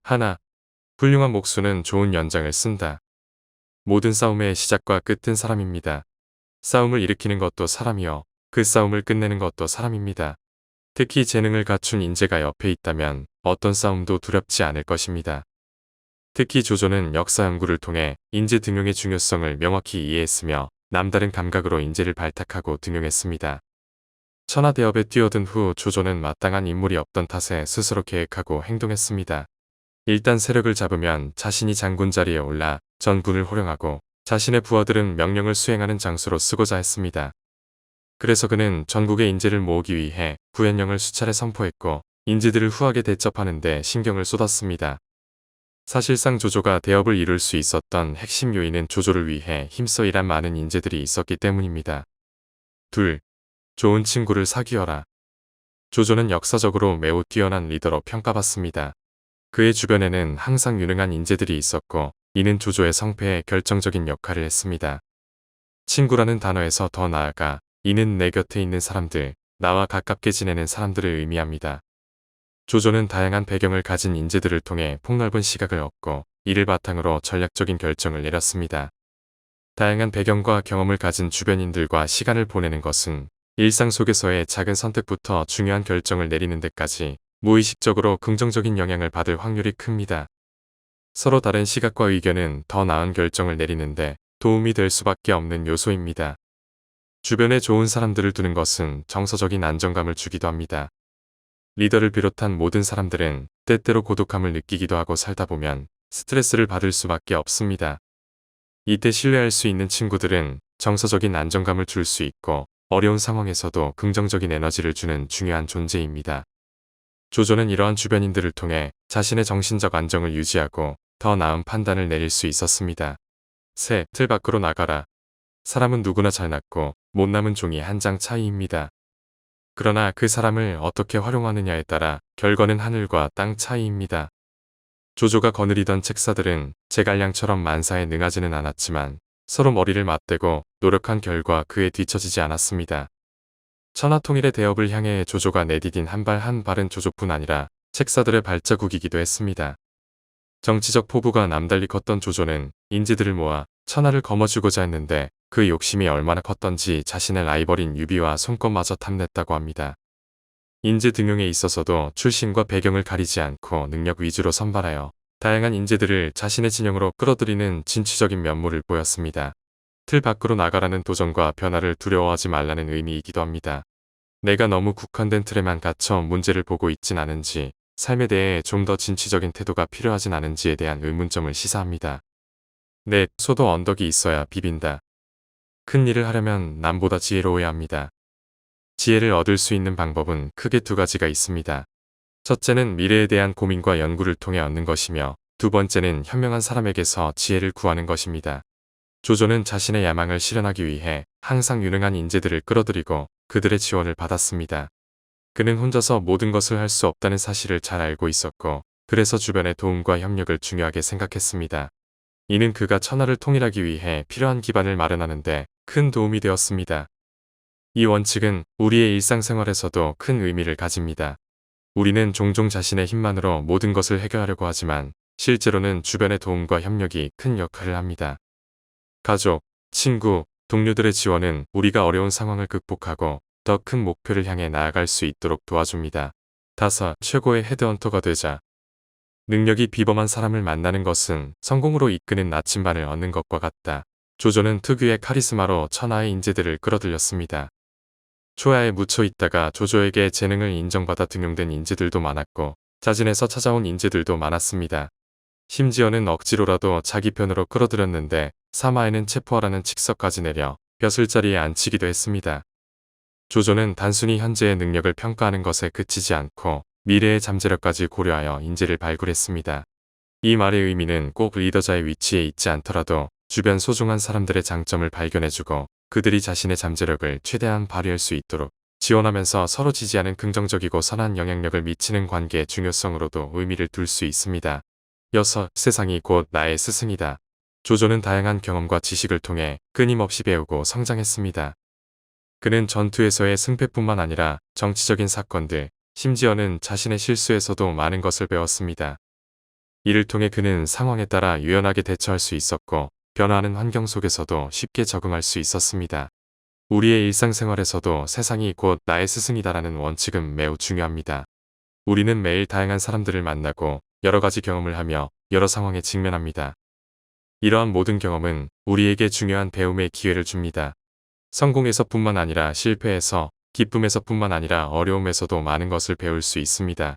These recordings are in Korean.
하나, 훌륭한 목수는 좋은 연장을 쓴다. 모든 싸움의 시작과 끝은 사람입니다. 싸움을 일으키는 것도 사람이요. 그 싸움을 끝내는 것도 사람입니다. 특히 재능을 갖춘 인재가 옆에 있다면 어떤 싸움도 두렵지 않을 것입니다. 특히 조조는 역사 연구를 통해 인재 등용의 중요성을 명확히 이해했으며 남다른 감각으로 인재를 발탁하고 등용했습니다. 천하대업에 뛰어든 후 조조는 마땅한 인물이 없던 탓에 스스로 계획하고 행동했습니다. 일단 세력을 잡으면 자신이 장군 자리에 올라 전군을 호령하고 자신의 부하들은 명령을 수행하는 장수로 쓰고자 했습니다. 그래서 그는 전국의 인재를 모으기 위해 구현령을 수차례 선포했고 인재들을 후하게 대접하는 데 신경을 쏟았습니다. 사실상 조조가 대업을 이룰 수 있었던 핵심 요인은 조조를 위해 힘써 일한 많은 인재들이 있었기 때문입니다. 둘, 좋은 친구를 사귀어라. 조조는 역사적으로 매우 뛰어난 리더로 평가받습니다. 그의 주변에는 항상 유능한 인재들이 있었고 이는 조조의 성패에 결정적인 역할을 했습니다. 친구라는 단어에서 더 나아가 이는 내 곁에 있는 사람들, 나와 가깝게 지내는 사람들을 의미합니다. 조조는 다양한 배경을 가진 인재들을 통해 폭넓은 시각을 얻고 이를 바탕으로 전략적인 결정을 내렸습니다. 다양한 배경과 경험을 가진 주변인들과 시간을 보내는 것은 일상 속에서의 작은 선택부터 중요한 결정을 내리는 데까지 무의식적으로 긍정적인 영향을 받을 확률이 큽니다. 서로 다른 시각과 의견은 더 나은 결정을 내리는데 도움이 될 수밖에 없는 요소입니다. 주변에 좋은 사람들을 두는 것은 정서적인 안정감을 주기도 합니다. 리더를 비롯한 모든 사람들은 때때로 고독함을 느끼기도 하고 살다 보면 스트레스를 받을 수밖에 없습니다. 이때 신뢰할 수 있는 친구들은 정서적인 안정감을 줄 수 있고 어려운 상황에서도 긍정적인 에너지를 주는 중요한 존재입니다. 조조는 이러한 주변인들을 통해 자신의 정신적 안정을 유지하고 더 나은 판단을 내릴 수 있었습니다. 셋, 틀 밖으로 나가라. 사람은 누구나 잘났고 못남은 종이 한 장 차이입니다. 그러나 그 사람을 어떻게 활용하느냐에 따라 결과는 하늘과 땅 차이입니다. 조조가 거느리던 책사들은 제갈량처럼 만사에 능하지는 않았지만 서로 머리를 맞대고 노력한 결과 그에 뒤처지지 않았습니다. 천하통일의 대업을 향해 조조가 내디딘 한 발 한 발은 조조뿐 아니라 책사들의 발자국이기도 했습니다. 정치적 포부가 남달리 컸던 조조는 인재들을 모아 천하를 거머쥐고자 했는데 그 욕심이 얼마나 컸던지 자신의 라이벌인 유비와 손꼽마저 탐냈다고 합니다. 인재 등용에 있어서도 출신과 배경을 가리지 않고 능력 위주로 선발하여 다양한 인재들을 자신의 진영으로 끌어들이는 진취적인 면모를 보였습니다. 틀 밖으로 나가라는 도전과 변화를 두려워하지 말라는 의미이기도 합니다. 내가 너무 국한된 틀에만 갇혀 문제를 보고 있진 않은지, 삶에 대해 좀 더 진취적인 태도가 필요하진 않은지에 대한 의문점을 시사합니다. 넷, 소도 언덕이 있어야 비빈다. 큰 일을 하려면 남보다 지혜로워야 합니다. 지혜를 얻을 수 있는 방법은 크게 두 가지가 있습니다. 첫째는 미래에 대한 고민과 연구를 통해 얻는 것이며 두 번째는 현명한 사람에게서 지혜를 구하는 것입니다. 조조는 자신의 야망을 실현하기 위해 항상 유능한 인재들을 끌어들이고 그들의 지원을 받았습니다. 그는 혼자서 모든 것을 할 수 없다는 사실을 잘 알고 있었고 그래서 주변의 도움과 협력을 중요하게 생각했습니다. 이는 그가 천하를 통일하기 위해 필요한 기반을 마련하는 데 큰 도움이 되었습니다. 이 원칙은 우리의 일상생활에서도 큰 의미를 가집니다. 우리는 종종 자신의 힘만으로 모든 것을 해결하려고 하지만 실제로는 주변의 도움과 협력이 큰 역할을 합니다. 가족, 친구, 동료들의 지원은 우리가 어려운 상황을 극복하고 더 큰 목표를 향해 나아갈 수 있도록 도와줍니다. 다섯, 최고의 헤드헌터가 되자. 능력이 비범한 사람을 만나는 것은 성공으로 이끄는 나침반을 얻는 것과 같다. 조조는 특유의 카리스마로 천하의 인재들을 끌어들였습니다. 초야에 묻혀 있다가 조조에게 재능을 인정받아 등용된 인재들도 많았고 자진해서 찾아온 인재들도 많았습니다. 심지어는 억지로라도 자기 편으로 끌어들였는데 사마에는 체포하라는 칙서까지 내려 벼슬자리에 앉히기도 했습니다. 조조는 단순히 현재의 능력을 평가하는 것에 그치지 않고 미래의 잠재력까지 고려하여 인재를 발굴했습니다. 이 말의 의미는 꼭 리더자의 위치에 있지 않더라도 주변 소중한 사람들의 장점을 발견해주고 그들이 자신의 잠재력을 최대한 발휘할 수 있도록 지원하면서 서로 지지하는 긍정적이고 선한 영향력을 미치는 관계의 중요성으로도 의미를 둘 수 있습니다. 여섯, 세상이 곧 나의 스승이다. 조조는 다양한 경험과 지식을 통해 끊임없이 배우고 성장했습니다. 그는 전투에서의 승패뿐만 아니라 정치적인 사건들, 심지어는 자신의 실수에서도 많은 것을 배웠습니다. 이를 통해 그는 상황에 따라 유연하게 대처할 수 있었고 변화하는 환경 속에서도 쉽게 적응할 수 있었습니다. 우리의 일상생활에서도 세상이 곧 나의 스승이다라는 원칙은 매우 중요합니다. 우리는 매일 다양한 사람들을 만나고 여러 가지 경험을 하며 여러 상황에 직면합니다. 이러한 모든 경험은 우리에게 중요한 배움의 기회를 줍니다. 성공에서뿐만 아니라 실패에서, 기쁨에서뿐만 아니라 어려움에서도 많은 것을 배울 수 있습니다.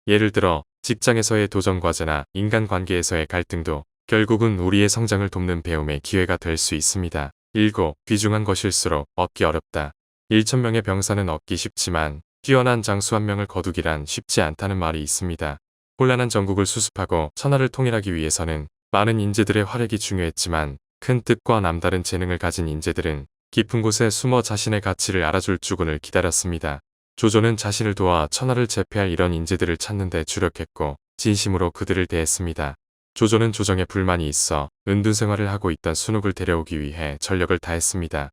예를 들어 직장에서의 도전 과제나 인간관계에서의 갈등도 결국은 우리의 성장을 돕는 배움의 기회가 될 수 있습니다. 7. 귀중한 것일수록 얻기 어렵다. 1,000명의 병사는 얻기 쉽지만 뛰어난 장수 1명을 거두기란 쉽지 않다는 말이 있습니다. 혼란한 전국을 수습하고 천하를 통일하기 위해서는 많은 인재들의 활약이 중요했지만 큰 뜻과 남다른 재능을 가진 인재들은 깊은 곳에 숨어 자신의 가치를 알아줄 주군을 기다렸습니다. 조조는 자신을 도와 천하를 제패할 이런 인재들을 찾는 데 주력했고 진심으로 그들을 대했습니다. 조조는 조정에 불만이 있어 은둔 생활을 하고 있던 순욱을 데려오기 위해 전력을 다했습니다.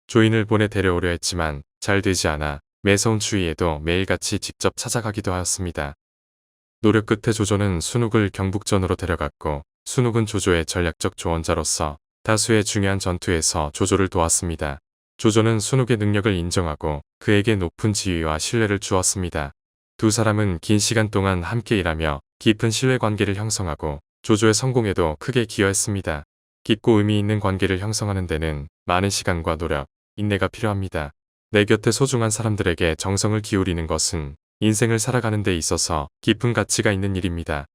조인을 보내 데려오려 했지만 잘 되지 않아 매서운 추위에도 매일같이 직접 찾아가기도 하였습니다. 노력 끝에 조조는 순욱을 경북전으로 데려갔고 순욱은 조조의 전략적 조언자로서 다수의 중요한 전투에서 조조를 도왔습니다. 조조는 순욱의 능력을 인정하고 그에게 높은 지위와 신뢰를 주었습니다. 두 사람은 긴 시간 동안 함께 일하며 깊은 신뢰관계를 형성하고 조조의 성공에도 크게 기여했습니다. 깊고 의미 있는 관계를 형성하는 데는 많은 시간과 노력, 인내가 필요합니다. 내 곁에 소중한 사람들에게 정성을 기울이는 것은 인생을 살아가는 데 있어서 깊은 가치가 있는 일입니다.